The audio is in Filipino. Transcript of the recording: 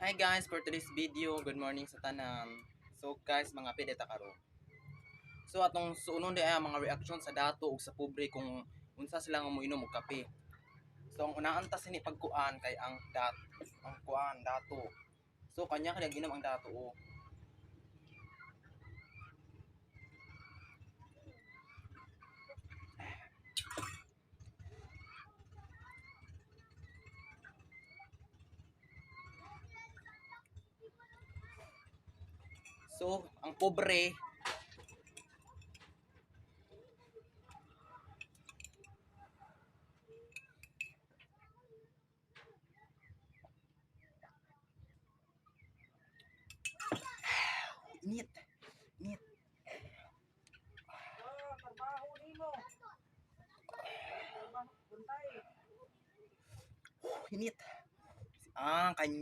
Hi guys, for today's video, good morning sa tanan. So guys, mga pideta karo. So atong suunon di ay mga reaction sa dato ug sa pobre kung unsa sila nga moinom og kape. So ang unaan ta sini pagkuan kay ang kuan dato. So kanya kaya ginom ang dato o. So ang pobre init. Init. Trabaho nimo. Trabaho buntay. Init. Ah, kanya